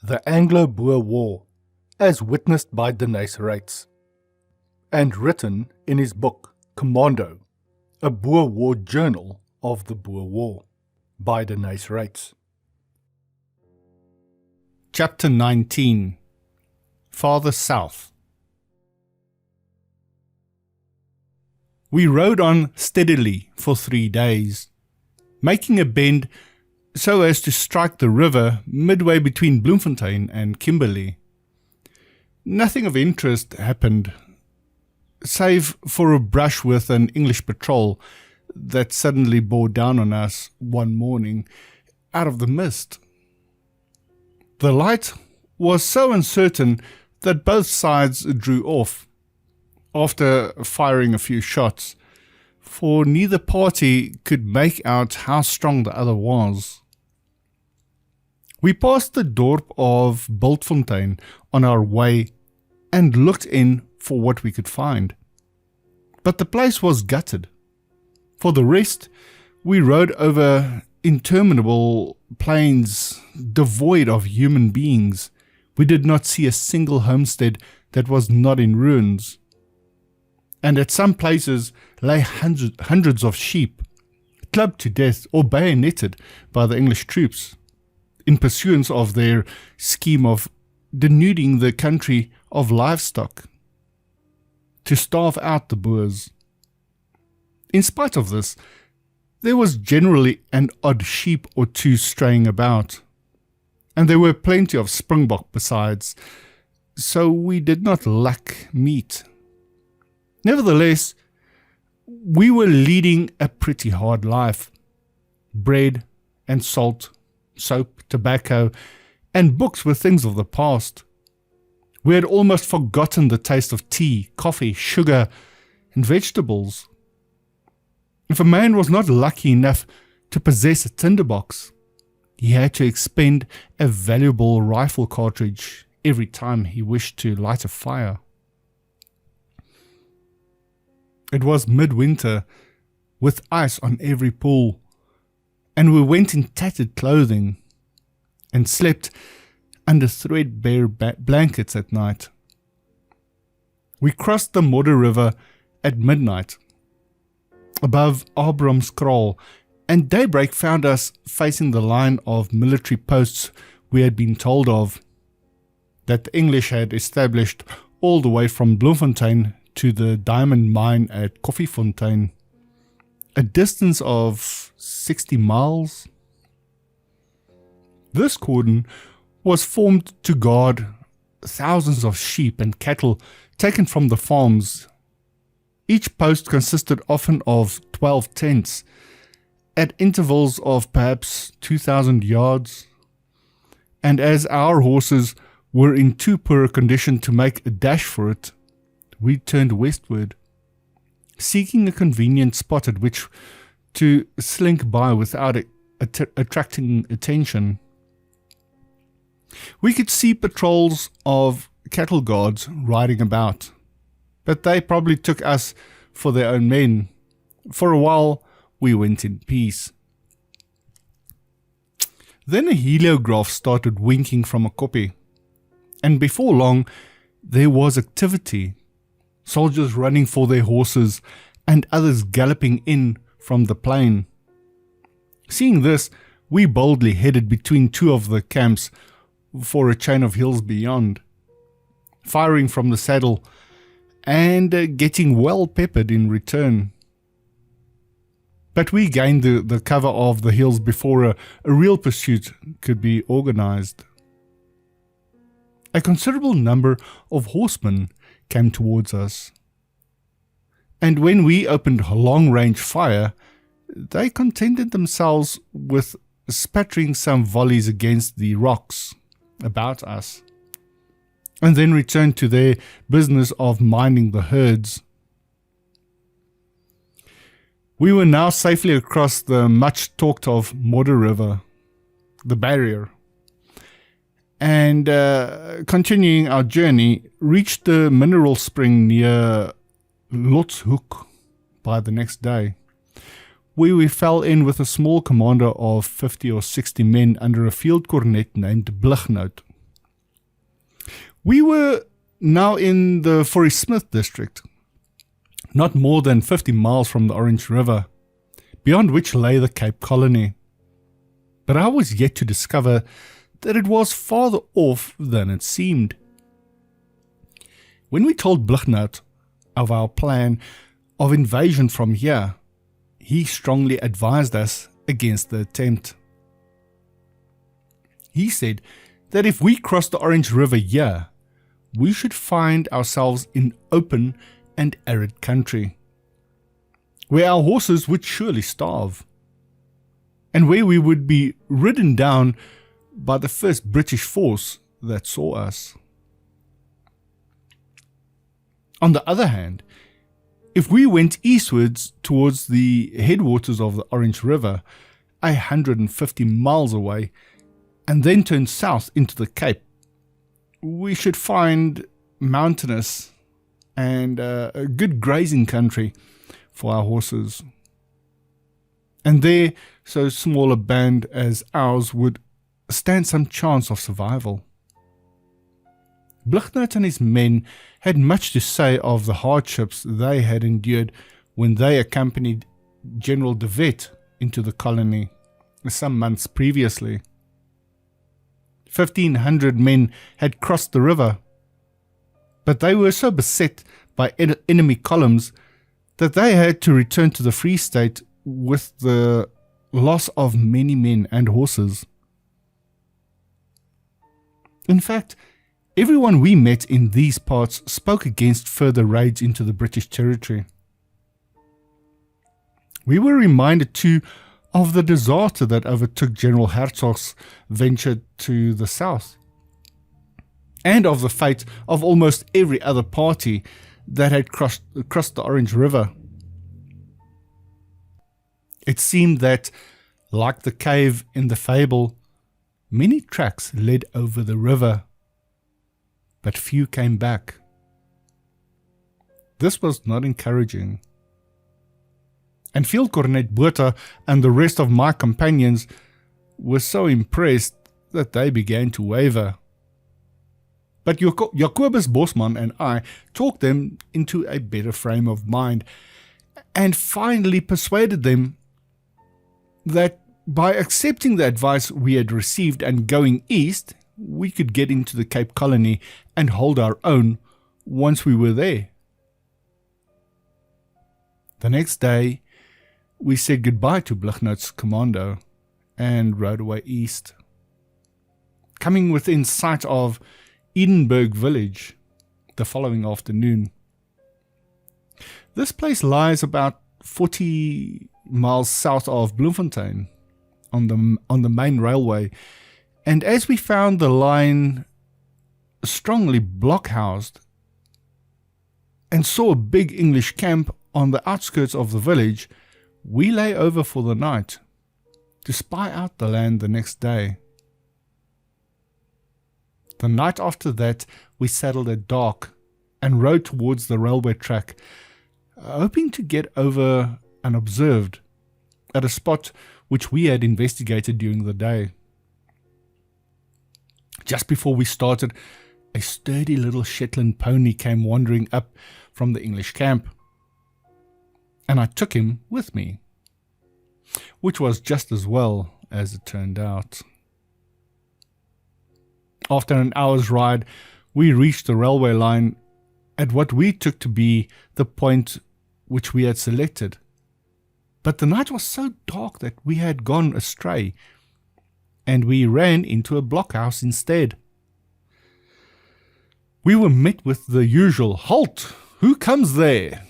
The Anglo Boer War, as witnessed by Deneys Reitz, and written in his book Commando, a Boer War Journal of the Boer War, by Deneys Reitz. Chapter 19. Farther South. We rode on steadily for 3 days, making a bend so as to strike the river midway between Bloemfontein and Kimberley. Nothing of interest happened, save for a brush with an English patrol that suddenly bore down on us one morning out of the mist. The light was so uncertain that both sides drew off after firing a few shots, for neither party could make out how strong the other was. We passed the dorp of Bultfontein on our way and looked in for what we could find. But the place was gutted. For the rest, we rode over interminable plains devoid of human beings. We did not see a single homestead that was not in ruins. And at some places lay hundreds of sheep, clubbed to death or bayoneted by the English troops, in pursuance of their scheme of denuding the country of livestock, to starve out the Boers. In spite of this, there was generally an odd sheep or two straying about, and there were plenty of springbok besides, so we did not lack meat. Nevertheless, we were leading a pretty hard life. Bread and salt, soap, tobacco, and books were things of the past. We had almost forgotten the taste of tea, coffee, sugar, and vegetables. If a man was not lucky enough to possess a tinderbox, he had to expend a valuable rifle cartridge every time he wished to light a fire. It was midwinter, with ice on every pool, and we went in tattered clothing and slept under threadbare blankets at night. We crossed the Modder River at midnight above Abrahamskraal, and daybreak found us facing the line of military posts we had been told of, that the English had established all the way from Bloemfontein to the diamond mine at Koffiefontein, a distance of 60 miles. This cordon was formed to guard thousands of sheep and cattle taken from the farms. Each post consisted often of 12 tents, at intervals of perhaps 2,000 yards, and as our horses were in too poor a condition to make a dash for it, we turned westward, seeking a convenient spot at which to slink by without attracting attention. We could see patrols of cattle guards riding about, but they probably took us for their own men. For a while, we went in peace. Then a heliograph started winking from a koppie, and before long, there was activity. Soldiers running for their horses, and others galloping in from the plain. Seeing this, we boldly headed between two of the camps for a chain of hills beyond, firing from the saddle and getting well peppered in return. But we gained the cover of the hills before a real pursuit could be organized. A considerable number of horsemen came towards us, and when we opened long-range fire, they contented themselves with spattering some volleys against the rocks about us, and then returned to their business of minding the herds. We were now safely across the much talked of Modder River, the barrier, and continuing our journey, reached the mineral spring near Lotshoek by the next day, where we fell in with a small commander of 50 or 60 men under a field cornet named Blighnout. We were now in the Forest Smith district, not more than 50 miles from the Orange River, beyond which lay the Cape Colony. But I was yet to discover that it was farther off than it seemed. When we told Blichnout of our plan of invasion from here, he strongly advised us against the attempt. He said that if we crossed the Orange River here, we should find ourselves in open and arid country, where our horses would surely starve, and where we would be ridden down by the first British force that saw us. On the other hand, if we went eastwards towards the headwaters of the Orange River, 150 miles away, and then turned south into the Cape, we should find mountainous and a good grazing country for our horses. And there, so small a band as ours would stand some chance of survival. Blichnout and his men had much to say of the hardships they had endured when they accompanied General de Wet into the colony some months previously. 1,500 men had crossed the river, but they were so beset by enemy columns that they had to return to the Free State with the loss of many men and horses. In fact, everyone we met in these parts spoke against further raids into the British territory. We were reminded too of the disaster that overtook General Hertzog's venture to the south, and of the fate of almost every other party that had crossed the Orange River. It seemed that, like the cave in the fable, many tracks led over the river, but few came back. This was not encouraging. And Field Cornet Botha and the rest of my companions were so impressed that they began to waver. But Jacobus Bosman and I talked them into a better frame of mind, and finally persuaded them that by accepting the advice we had received and going east, we could get into the Cape Colony and hold our own once we were there. The next day, we said goodbye to Blichnout's commando and rode away east, coming within sight of Edenburg village the following afternoon. This place lies about 40 miles south of Bloemfontein on the main railway, and as we found the line strongly blockhoused and saw a big English camp on the outskirts of the village, we lay over for the night to spy out the land the next day. The night after that, we saddled at dark and rode towards the railway track, hoping to get over unobserved at a spot which we had investigated during the day. Just before we started, a sturdy little Shetland pony came wandering up from the English camp, and I took him with me, which was just as well as it turned out. After an hour's ride, we reached the railway line at what we took to be the point which we had selected. But the night was so dark that we had gone astray, and we ran into a blockhouse instead. We were met with the usual "Halt! Who comes there?"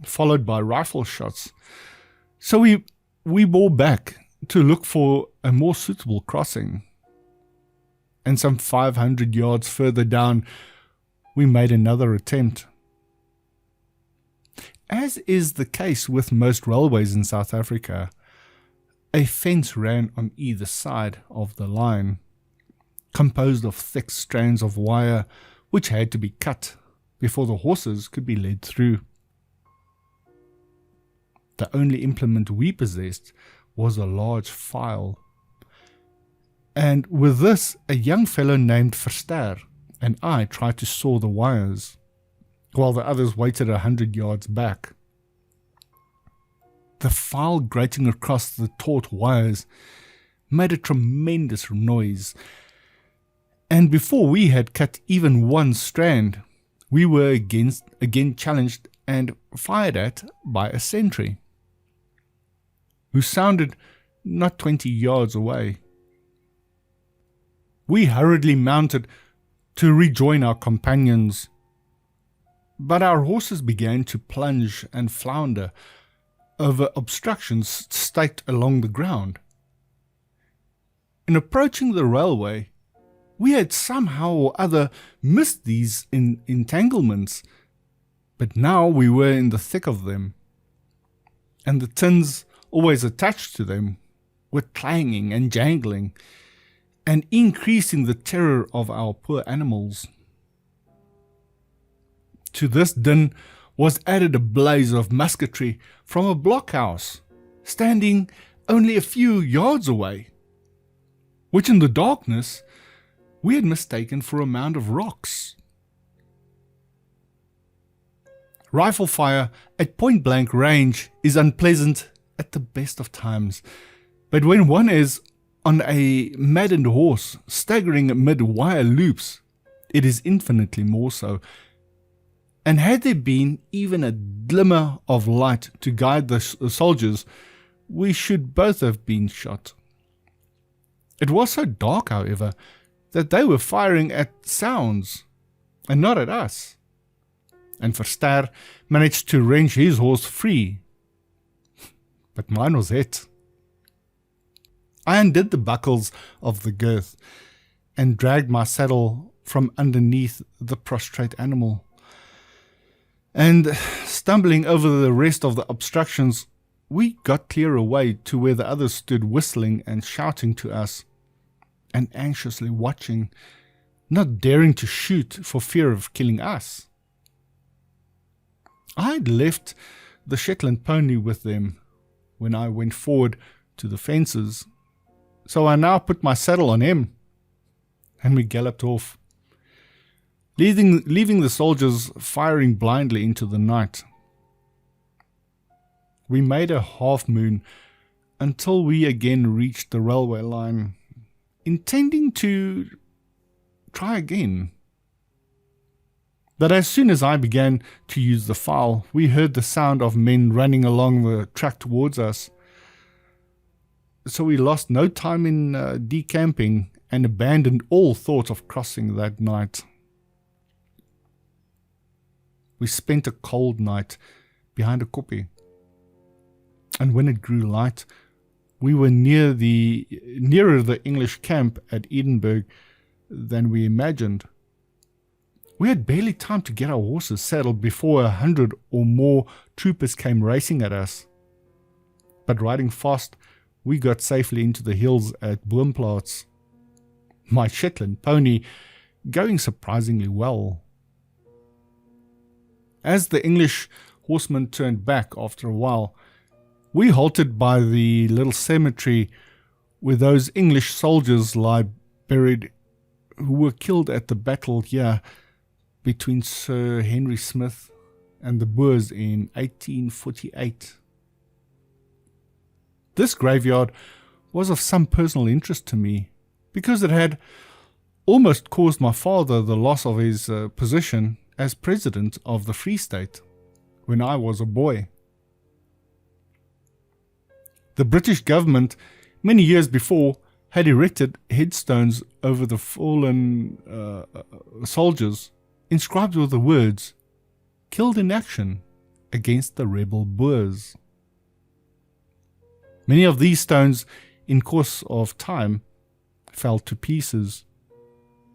followed by rifle shots. So we bore back to look for a more suitable crossing. And some 500 yards further down, we made another attempt. As is the case with most railways in South Africa, a fence ran on either side of the line, composed of thick strands of wire which had to be cut before the horses could be led through. The only implement we possessed was a large file, and with this a young fellow named Verster and I tried to saw the wires, while the others waited 100 yards back. The file grating across the taut wires made a tremendous noise, and before we had cut even one strand, we were again challenged and fired at by a sentry, who sounded not 20 yards away. We hurriedly mounted to rejoin our companions, but our horses began to plunge and flounder over obstructions staked along the ground. In approaching the railway, we had somehow or other missed these entanglements, but now we were in the thick of them, and the tins always attached to them were clanging and jangling, and increasing the terror of our poor animals. To this din was added a blaze of musketry from a blockhouse, standing only a few yards away, which in the darkness we had mistaken for a mound of rocks. Rifle fire at point-blank range is unpleasant at the best of times, but when one is on a maddened horse staggering amid wire loops, it is infinitely more so. And had there been even a glimmer of light to guide the soldiers, we should both have been shot. It was so dark, however, that they were firing at sounds, and not at us. And Verster managed to wrench his horse free. But mine was hit. I undid the buckles of the girth, and dragged my saddle from underneath the prostrate animal. And stumbling over the rest of the obstructions, we got clear away to where the others stood whistling and shouting to us, and anxiously watching, not daring to shoot for fear of killing us. I had left the Shetland pony with them when I went forward to the fences, so I now put my saddle on him, and we galloped off, leaving the soldiers firing blindly into the night. We made a half-moon until we again reached the railway line, intending to try again. But as soon as I began to use the file, we heard the sound of men running along the track towards us. So we lost no time in decamping and abandoned all thought of crossing that night. We spent a cold night behind a koppie, and when it grew light, we were nearer the English camp at Edinburgh than we imagined. We had barely time to get our horses saddled before 100 or more troopers came racing at us. But riding fast, we got safely into the hills at Bloemfontein, my Shetland pony going surprisingly well. As the English horsemen turned back after a while, we halted by the little cemetery where those English soldiers lie buried who were killed at the battle here between Sir Henry Smith and the Boers in 1848. This graveyard was of some personal interest to me, because it had almost caused my father the loss of his position as president of the Free State when I was a boy. The British government, many years before, had erected headstones over the fallen soldiers, inscribed with the words, "Killed in action against the rebel Boers." Many of these stones, in course of time, fell to pieces.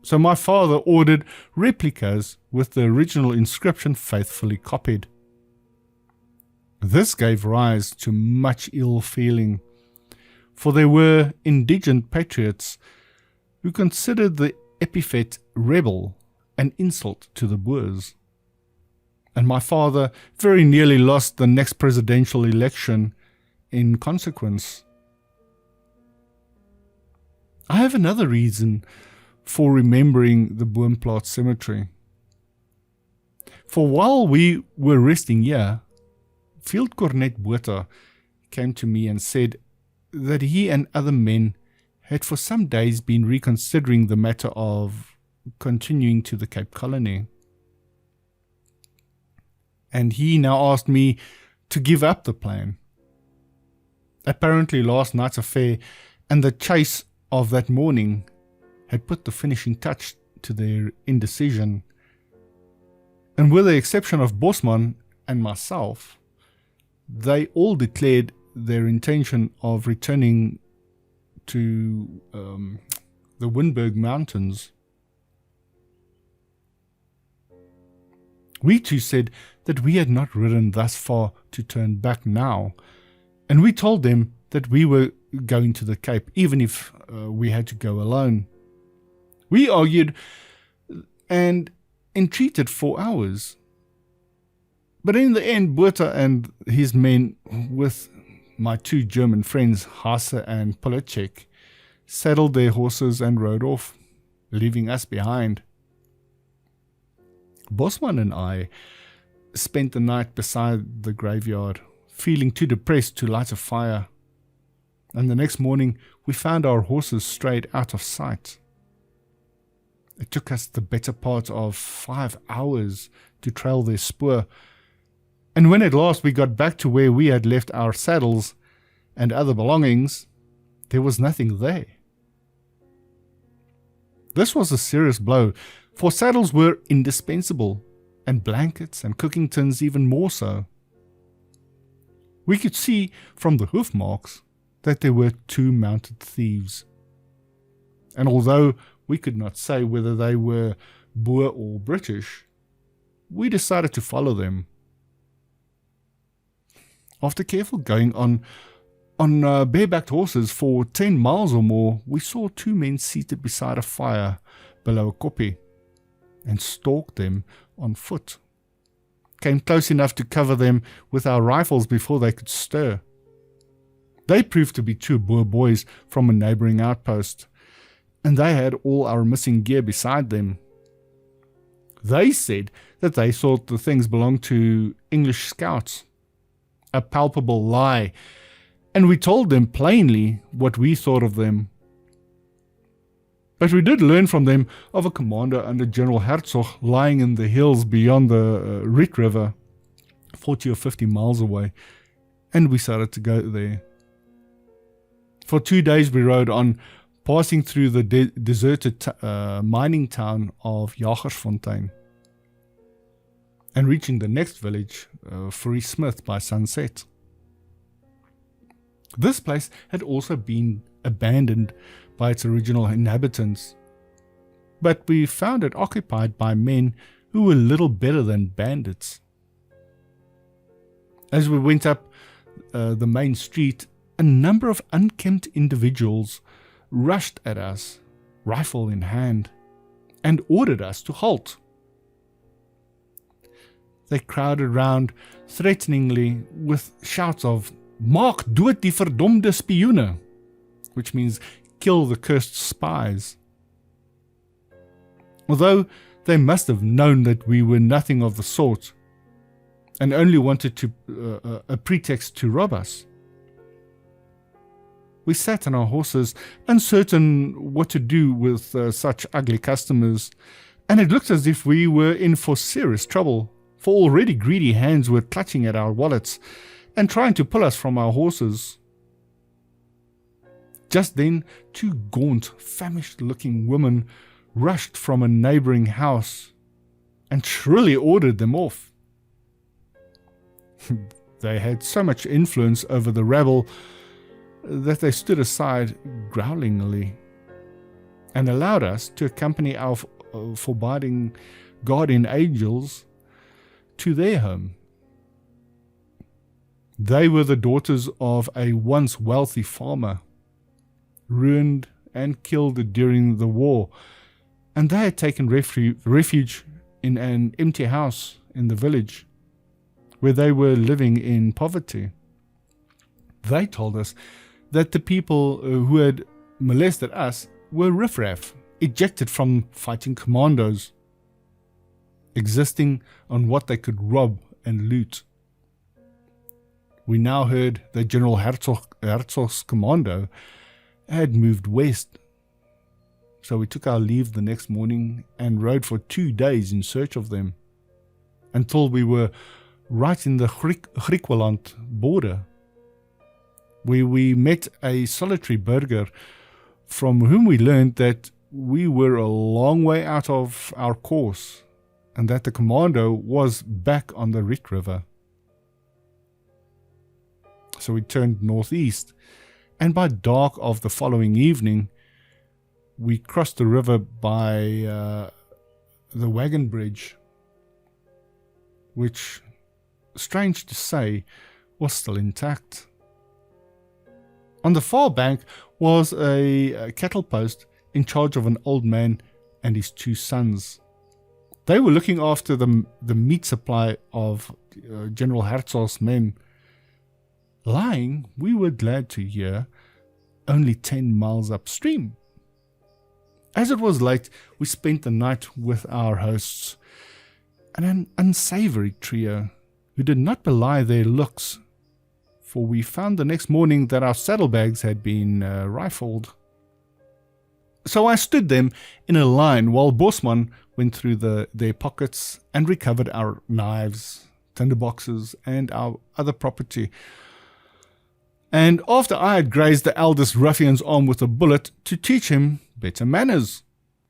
So my father ordered replicas with the original inscription faithfully copied. This gave rise to much ill feeling, for there were indigent patriots who considered the epithet rebel an insult to the Boers. And my father very nearly lost the next presidential election in consequence. I have another reason for remembering the Bloemfontein cemetery. For while we were resting here, Field Cornet Botha came to me and said that he and other men had for some days been reconsidering the matter of continuing to the Cape Colony. And he now asked me to give up the plan. Apparently last night's affair and the chase of that morning had put the finishing touch to their indecision. And with the exception of Bosman and myself, they all declared their intention of returning to the Winburg Mountains. We too said that we had not ridden thus far to turn back now, and we told them that we were going to the Cape, even if we had to go alone. We argued and entreated for hours. But in the end, Botha and his men, with my two German friends, Hasse and Polacek, saddled their horses and rode off, leaving us behind. Bosman and I spent the night beside the graveyard, feeling too depressed to light a fire, and the next morning we found our horses strayed out of sight. It took us the better part of 5 hours to trail their spoor, and when at last we got back to where we had left our saddles and other belongings, there was nothing there. This was a serious blow, for saddles were indispensable, and blankets and cooking tins even more so. We could see from the hoof marks that there were 2 mounted thieves, and although we could not say whether they were Boer or British, we decided to follow them. After careful going on barebacked horses for 10 miles or more, we saw 2 men seated beside a fire below a koppie, and stalked them on foot. Came close enough to cover them with our rifles before they could stir. They proved to be 2 Boer boys from a neighbouring outpost, and they had all our missing gear beside them. They said that they thought the things belonged to English scouts. A palpable lie, and we told them plainly what we thought of them. But we did learn from them of a commander under General Herzog lying in the hills beyond the Riet River, 40 or 50 miles away, and we started to go there. For 2 days we rode on, passing through the deserted mining town of Jagersfontein, and reaching the next village, Smith, by sunset. This place had also been abandoned by its original inhabitants, but we found it occupied by men who were little better than bandits. As we went up the main street, a number of unkempt individuals rushed at us, rifle in hand, and ordered us to halt. They crowded round threateningly with shouts of "Maak dood die verdomde spioene," which means kill the cursed spies. Although they must have known that we were nothing of the sort, and only wanted a pretext to rob us. We sat on our horses, uncertain what to do with such ugly customers, and it looked as if we were in for serious trouble, for already greedy hands were clutching at our wallets and trying to pull us from our horses. Just then, 2 gaunt, famished-looking women rushed from a neighbouring house and shrilly ordered them off. They had so much influence over the rabble that they stood aside growlingly and allowed us to accompany our forbidding guardian angels to their home. They were the daughters of a once wealthy farmer, ruined and killed during the war, and they had taken refuge in an empty house in the village, where they were living in poverty. They told us that the people who had molested us were riffraff, ejected from fighting commandos, existing on what they could rob and loot. We now heard that General Herzog's commando had moved west. So we took our leave the next morning and rode for 2 days in search of them, until we were right in the Griqualand border, where we met a solitary burgher from whom we learned that we were a long way out of our course and that the commando was back on the Riet River. So we turned northeast, and by dark of the following evening, we crossed the river by the wagon bridge, which, strange to say, was still intact. On the far bank was a cattle post in charge of an old man and his 2 sons. They were looking after the meat supply of General Herzog's men, lying, we were glad to hear, only 10 miles upstream. As it was late, we spent the night with our hosts, an unsavory trio who did not belie their looks, for we found the next morning that our saddlebags had been rifled. So I stood them in a line while Bosman went through their pockets and recovered our knives, tinderboxes, and our other property. And after I had grazed the eldest ruffian's arm with a bullet to teach him better manners,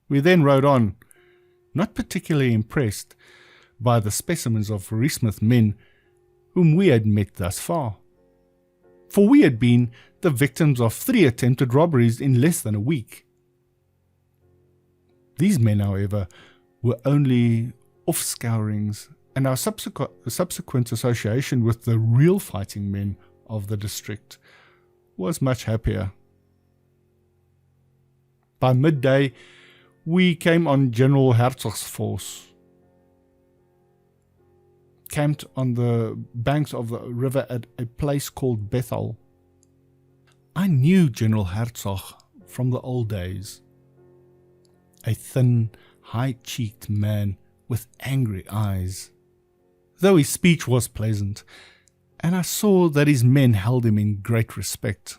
we then rode on, not particularly impressed by the specimens of Reesmith men whom we had met thus far. For we had been the victims of 3 attempted robberies in less than a week. These men, however, were only off-scourings, and our subsequent association with the real fighting men of the district was much happier. By midday, we came on General Herzog's force, camped on the banks of the river at a place called Bethel. I knew General Herzog from the old days, a thin, high-cheeked man with angry eyes, though his speech was pleasant, and I saw that his men held him in great respect.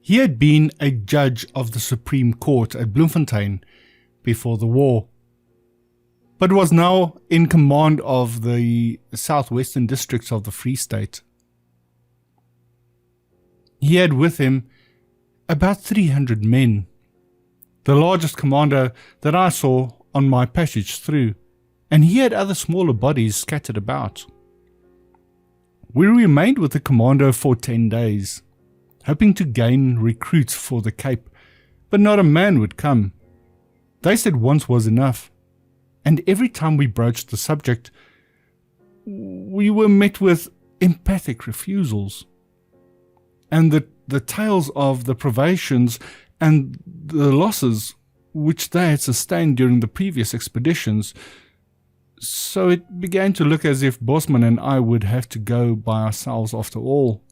He had been a judge of the Supreme Court at Bloemfontein before the war, but was now in command of the southwestern districts of the Free State. He had with him about 300 men, the largest commander that I saw on my passage through, and he had other smaller bodies scattered about. We remained with the commando for 10 days, hoping to gain recruits for the Cape, but not a man would come. They said once was enough, and every time we broached the subject, we were met with emphatic refusals. And the tales of the privations and the losses which they had sustained during the previous expeditions, so it began to look as if Bosman and I would have to go by ourselves after all.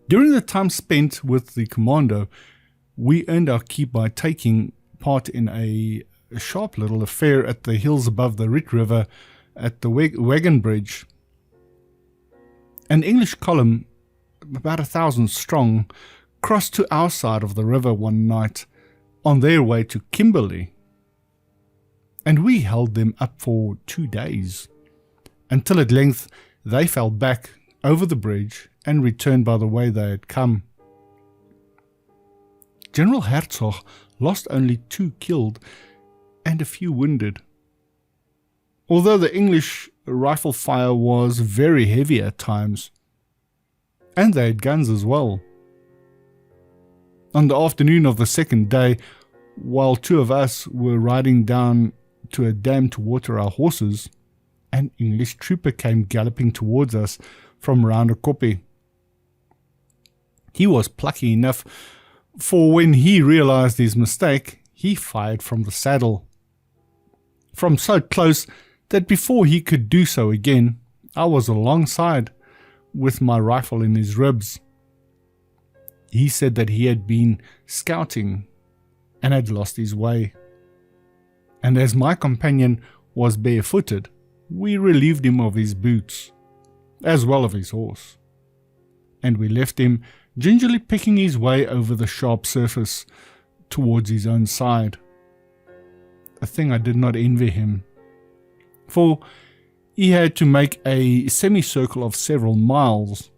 During the time spent with the commando, we earned our keep by taking part in a sharp little affair at the hills above the Riet River at the wagon bridge. An English column, about 1,000 strong, crossed to our side of the river one night on their way to Kimberley, and we held them up for 2 days, until at length they fell back over the bridge and returned by the way they had come. General Herzog lost only 2 killed and a few wounded, although the English rifle fire was very heavy at times, and they had guns as well. On the afternoon of the second day, while 2 of us were riding down to a dam to water our horses, an English trooper came galloping towards us from round a koppie. He was plucky enough, for when he realized his mistake, he fired from the saddle. From so close that before he could do so again, I was alongside with my rifle in his ribs. He said that he had been scouting and had lost his way. And as my companion was barefooted, we relieved him of his boots, as well as his horse, and we left him gingerly picking his way over the sharp surface towards his own side. A thing I did not envy him, for he had to make a semicircle of several miles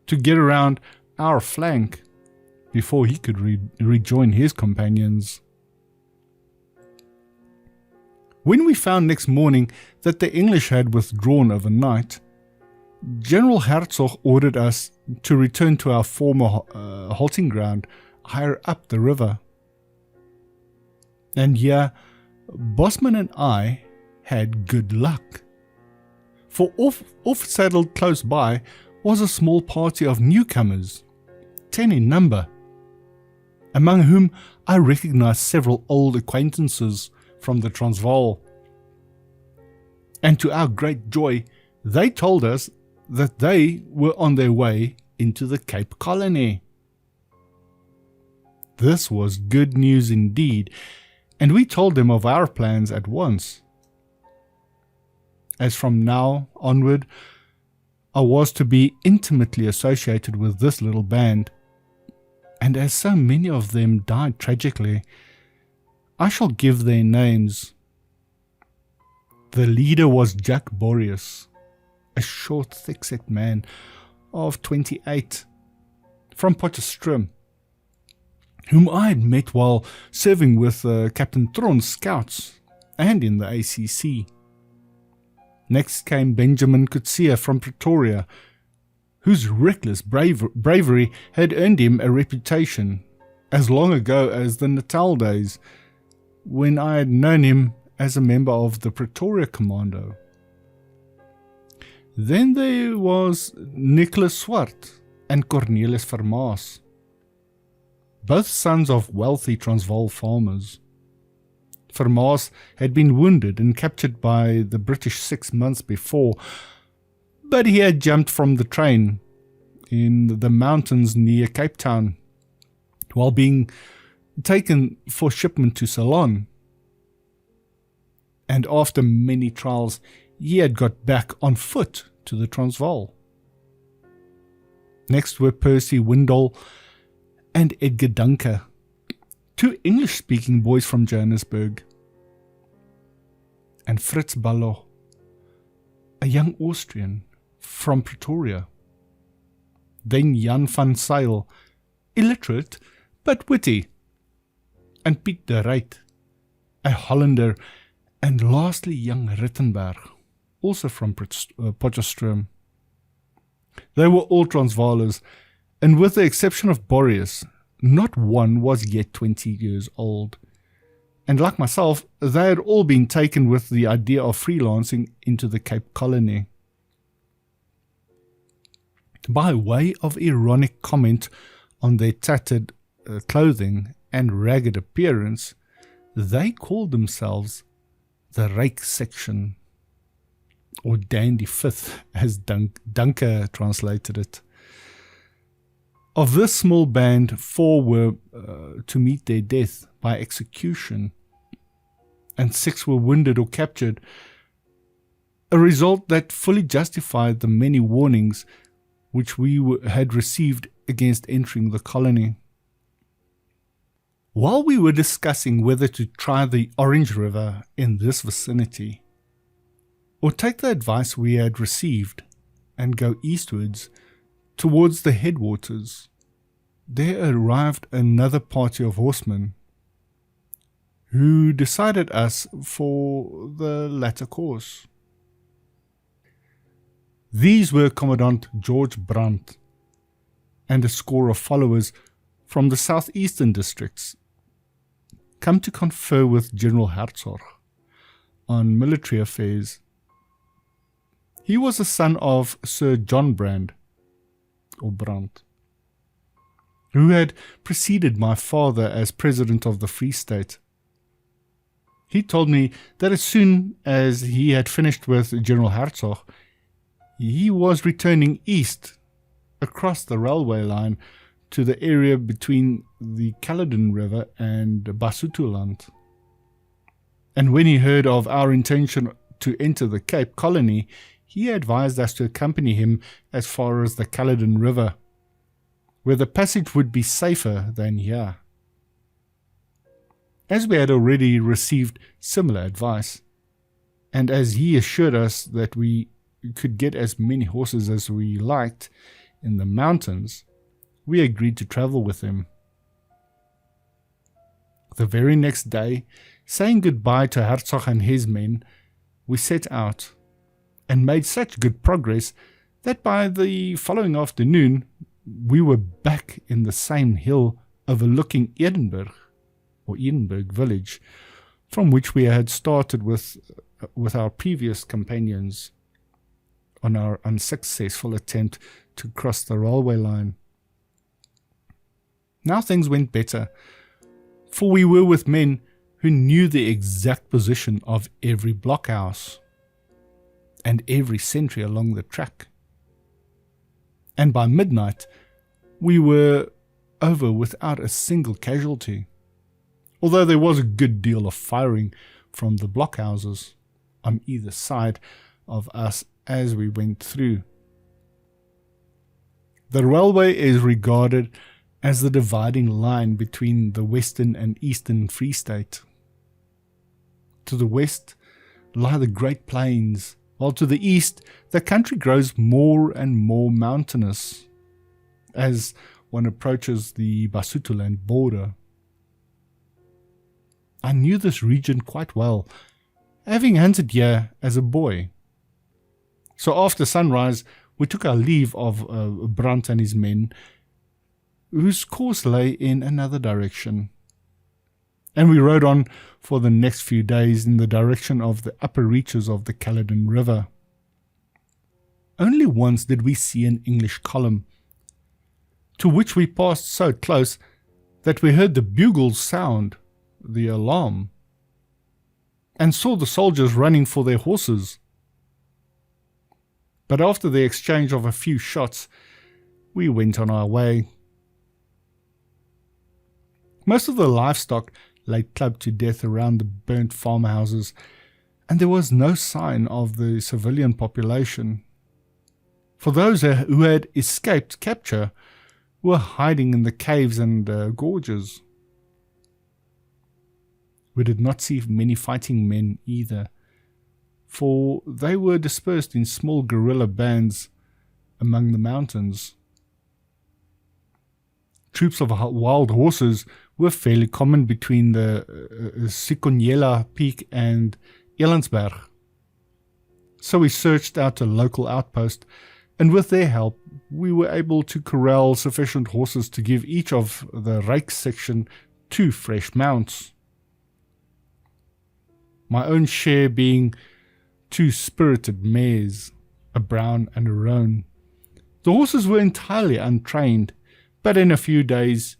to get around our flank before he could rejoin his companions. When we found next morning that the English had withdrawn overnight, General Hertzog ordered us to return to our former halting ground higher up the river. And here, Bosman and I had good luck. For off-saddled close by was a small party of newcomers, 10 in number, among whom I recognized several old acquaintances from the Transvaal. And to our great joy, they told us that they were on their way into the Cape Colony. This was good news indeed, and we told them of our plans at once. As from now onward, I was to be intimately associated with this little band, and as so many of them died tragically, I shall give their names. The leader was Jack Boreas, a short, thick-set man of 28, from Potchefstroom, whom I had met while serving with Captain Tron's scouts and in the ACC. Next came Benjamin Coetzee from Pretoria, whose reckless bravery had earned him a reputation as long ago as the Natal days, when I had known him as a member of the Pretoria Commando. Then there was Nicholas Swart and Cornelis Vermaas, both sons of wealthy Transvaal farmers. Vermaas had been wounded and captured by the British 6 months before, but he had jumped from the train in the mountains near Cape Town while being taken for shipment to Ceylon. And after many trials, he had got back on foot to the Transvaal. Next were Percy Windall and Edgar Dunker, two English-speaking boys from Johannesburg, and Fritz Ballot, a young Austrian from Pretoria. Then Jan van Zyl, illiterate but witty, and Piet de Reitz, a Hollander, and lastly young Rittenberg, also from Potchefstroom. They were all Transvaalers, and with the exception of Boreas, not one was yet 20 years old. And like myself, they had all been taken with the idea of freelancing into the Cape Colony. By way of ironic comment on their tattered clothing and ragged appearance, they called themselves the Ryk Section, or Dandy Fifth, as Dunker translated it. Of this small band, 4 were to meet their death by execution, and 6 were wounded or captured, a result that fully justified the many warnings which we had received against entering the colony. While we were discussing whether to try the Orange River in this vicinity, or take the advice we had received and go eastwards towards the headwaters, there arrived another party of horsemen, who decided us for the latter course. These were Commandant George Brandt and a score of followers from the southeastern districts, come to confer with General Hertzog on military affairs. He was a son of Sir John Brandt, or Brandt, who had preceded my father as President of the Free State. He told me that as soon as he had finished with General Hertzog, he was returning east across the railway line to the area between the Caledon River and Basutoland. And when he heard of our intention to enter the Cape Colony, he advised us to accompany him as far as the Caledon River, where the passage would be safer than here. As we had already received similar advice, and as he assured us that we could get as many horses as we liked in the mountains, we agreed to travel with him. The very next day, saying goodbye to Herzog and his men, we set out, and made such good progress that by the following afternoon we were back in the same hill overlooking Edinburgh, or Edinburgh village, from which we had started with our previous companions on our unsuccessful attempt to cross the railway line. Now things went better, for we were with men who knew the exact position of every blockhouse and every sentry along the track. And by midnight, we were over without a single casualty, although there was a good deal of firing from the blockhouses on either side of us as we went through. The railway is regarded as the dividing line between the Western and Eastern Free State. To the west lie the Great Plains, while to the east the country grows more and more mountainous as one approaches the Basutoland border. I knew this region quite well, having hunted here as a boy. So after sunrise we took our leave of Brandt and his men, whose course lay in another direction, and we rode on for the next few days in the direction of the upper reaches of the Caledon River. Only once did we see an English column, to which we passed so close that we heard the bugles sound the alarm, and saw the soldiers running for their horses. But after the exchange of a few shots, we went on our way. Most of the livestock lay clubbed to death around the burnt farmhouses, and there was no sign of the civilian population, for those who had escaped capture were hiding in the caves and gorges. We did not see many fighting men either, for they were dispersed in small guerrilla bands among the mountains. Troops of wild horses were fairly common between the Sikonyela Peak and Elandsberg. So we searched out a local outpost, and with their help we were able to corral sufficient horses to give each of the Reich section 2 fresh mounts. My own share being 2 spirited mares, a brown and a roan. The horses were entirely untrained, but in a few days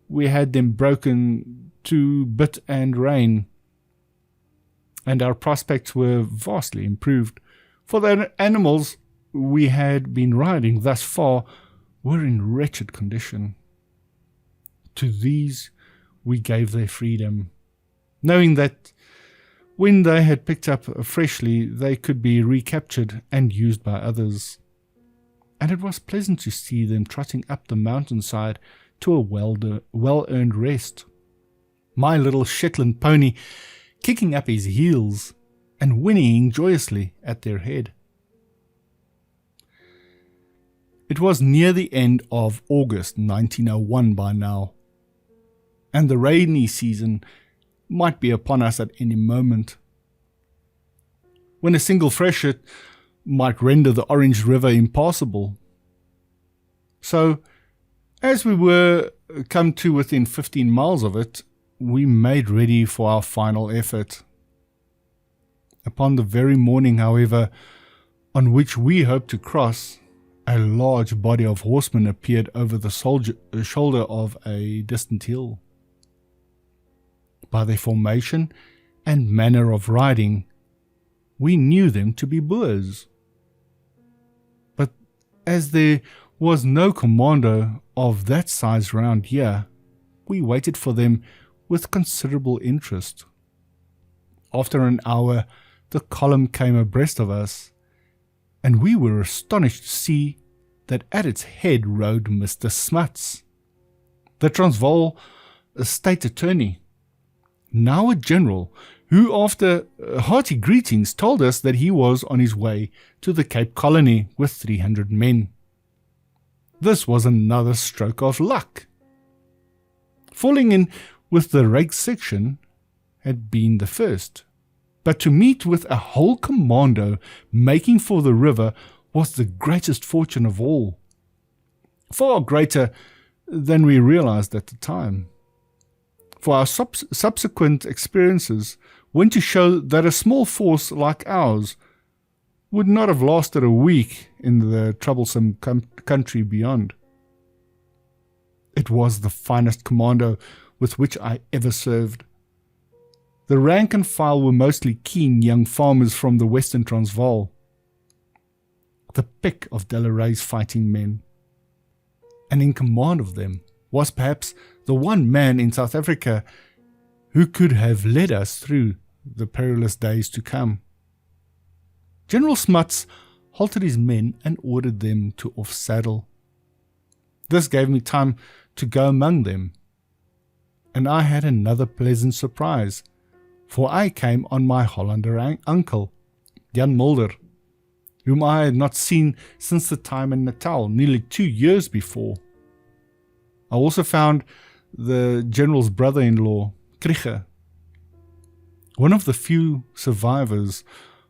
we had them broken to bit and rein, and our prospects were vastly improved, for the animals we had been riding thus far were in wretched condition. To these we gave their freedom, knowing that when they had picked up freshly they could be recaptured and used by others, and it was pleasant to see them trotting up the mountainside to a well-earned rest. My little Shetland pony kicking up his heels and whinnying joyously at their head. It was near the end of August 1901 by now, and the rainy season might be upon us at any moment, when a single freshet might render the Orange River impassable. So, as we were come to within 15 miles of it, we made ready for our final effort. Upon the very morning, however, on which we hoped to cross, a large body of horsemen appeared over the shoulder of a distant hill. By their formation and manner of riding, we knew them to be Boers. But as there was no commando of that size round here, we waited for them with considerable interest. After an hour, the column came abreast of us, and we were astonished to see that at its head rode Mr. Smuts, the Transvaal State Attorney, now a general, who after hearty greetings told us that he was on his way to the Cape Colony with 300 men. This was another stroke of luck. Falling in with the Reitz section had been the first, but to meet with a whole commando making for the river was the greatest fortune of all, far greater than we realized at the time. For our subsequent experiences went to show that a small force like ours would not have lasted a week in the troublesome country beyond. It was the finest commando with which I ever served. The rank and file were mostly keen young farmers from the Western Transvaal, the pick of Delarey's fighting men. And in command of them was perhaps the one man in South Africa who could have led us through the perilous days to come. General Smuts halted his men and ordered them to off-saddle. This gave me time to go among them, and I had another pleasant surprise, for I came on my Hollander uncle, Jan Mulder, whom I had not seen since the time in Natal, nearly 2 years before. I also found the general's brother-in-law, Krige, one of the few survivors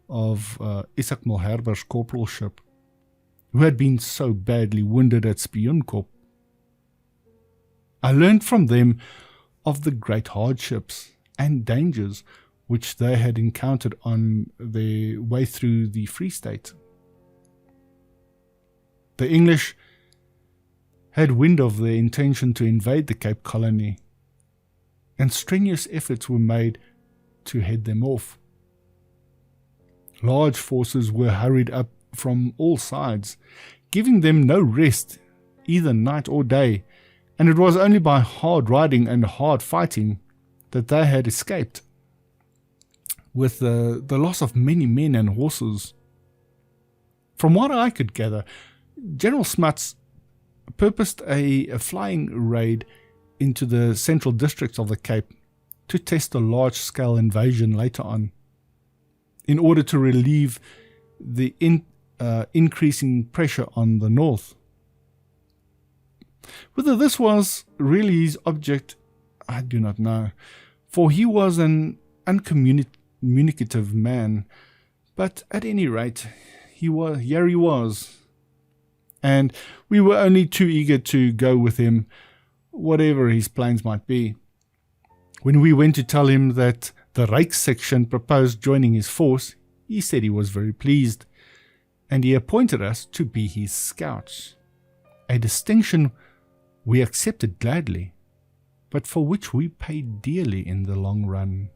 of Isak Mulherber's corporalship, who had been so badly wounded at Spionkop. I learned from them of the great hardships and dangers which they had encountered on their way through the Free State. The English had wind of their intention to invade the Cape Colony, and strenuous efforts were made to head them off. Large forces were hurried up from all sides, giving them no rest, either night or day, and it was only by hard riding and hard fighting that they had escaped, with the loss of many men and horses. From what I could gather, General Smuts purposed a flying raid into the central districts of the Cape to test a large-scale invasion later on, in order to relieve the increasing pressure on the north. Whether this was really his object, I do not know, for he was an uncommunicative man, but at any rate, he was, and we were only too eager to go with him, whatever his plans might be. When we went to tell him that the Reitz section proposed joining his force, he said he was very pleased, and he appointed us to be his scouts, a distinction we accepted gladly, but for which we paid dearly in the long run.